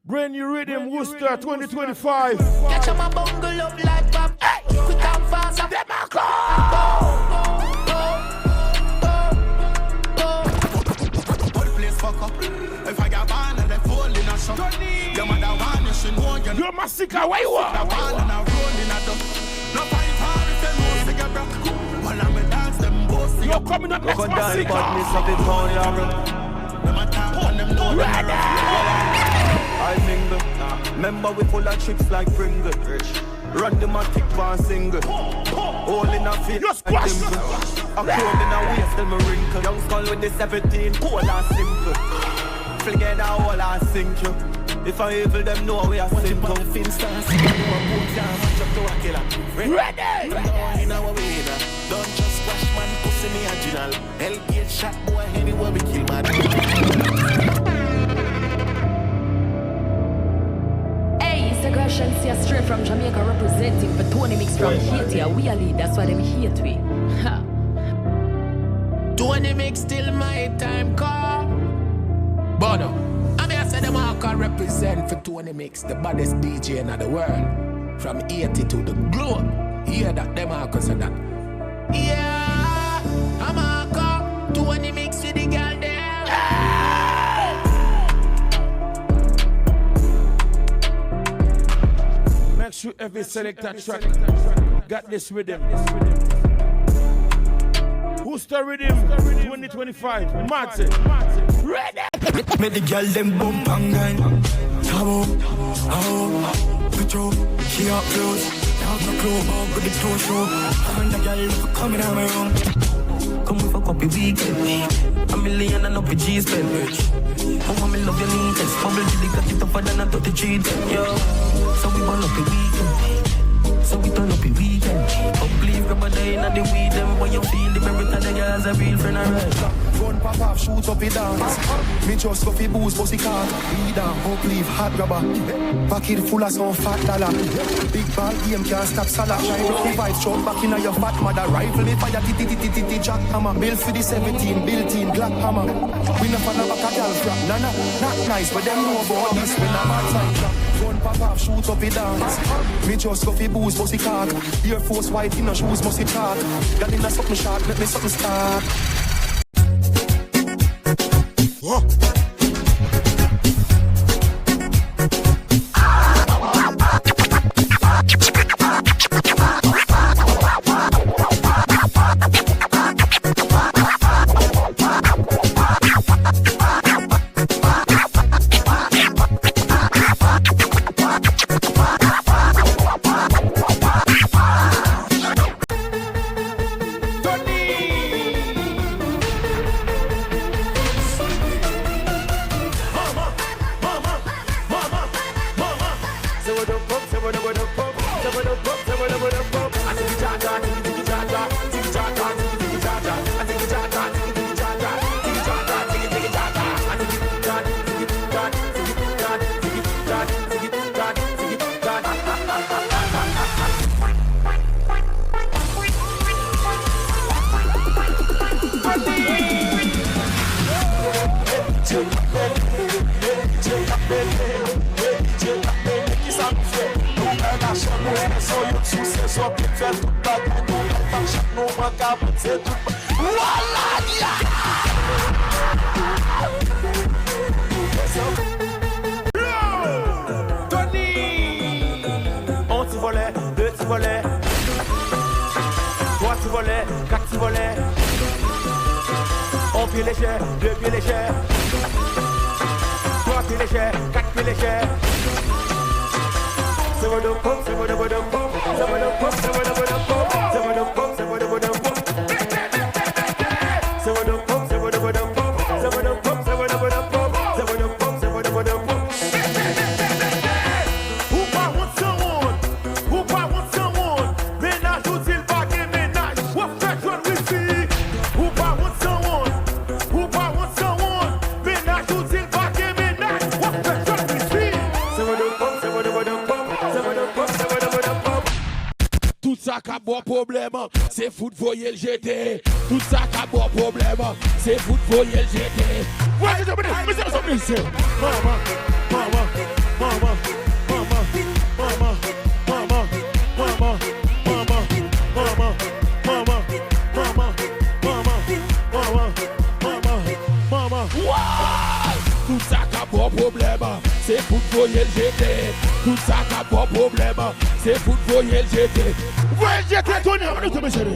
Brand new Riddim Worcester 2025. Catch 'em a bungle up like pop. Quick and fast. Them a go. All the place fuck up. If I got banned and they fall in a shot. Your mother want you should know you. You're my sicker, where you are? No fight hard if you know cigarette broke. While I'm a dance, them both you're coming up next, my sicker. I mingle. Remember we full of chips like Pringle. Run the matic one single. All in a fit. You squash. A chrome in a waist, them a wrinkle. Young skull with the 17, cool and simple. Fling it out, all I sink you. If I evil them know we are simple. Ready! Don't just squash man, pussy me original. Hellgate shot boy anywhere we kill man. Aggression, see us straight from Jamaica representing for Tonymix from Haiti. We are lead, that's why them here to it. Tonymix still my time call. Bono, I mean I said them all can represent for Tonymix, the baddest DJ in the world. From Haiti to the globe. Hear that, them all can say that. Yeah, I'm a call. Tonymix with the girl there. Make sure every selector track got this rhythm. Who's the Riddim 2025? Martin. Ready? Make the girl them bump and grind. Tabo, put your she up close. Now the club up with the toe show. And the girl coming down my room. Come with a copy weekend. A million and up with G spend rich. Oh, I'm in love your neatest. Bubble till they got it tougher than a 33 yo. So we burn up the weekend. So we turn up the weekend. Up leave rubber day in the weed. Them when you feel the merit of the girls a real friend alright. Gun pop off, shoot up the dance. Me just go fi booze, bossy car. Weed down, up leave, hot rubber. Pocket full of some fat dollar. Big ball game can't stop salad. Try to revive, shot back in your fat mother. Rifle me fire, titi jack hammer. Bill for the 17, built-in black hammer. We no fan of a girl crap. Nah, not nice, but them know about this. When I'm outside trap. Gun pop off, shoot up the dance. Me just go fi booze, bossy car. Air Force white in no shoes, musty chalk. Got in a something shot, let me something start. Whoa. C'est foot voyez le GT. Tout ça qui a bon problème, c'est foot voyez le GT. Ouais, je me dis, mais c'est ça, mama, mama, mama, foot voyelle j'étais. Tout ça n'a pas de problème, c'est foot voyelle j'étais. Voyelle j'étais, Tony, on est tombé chérie.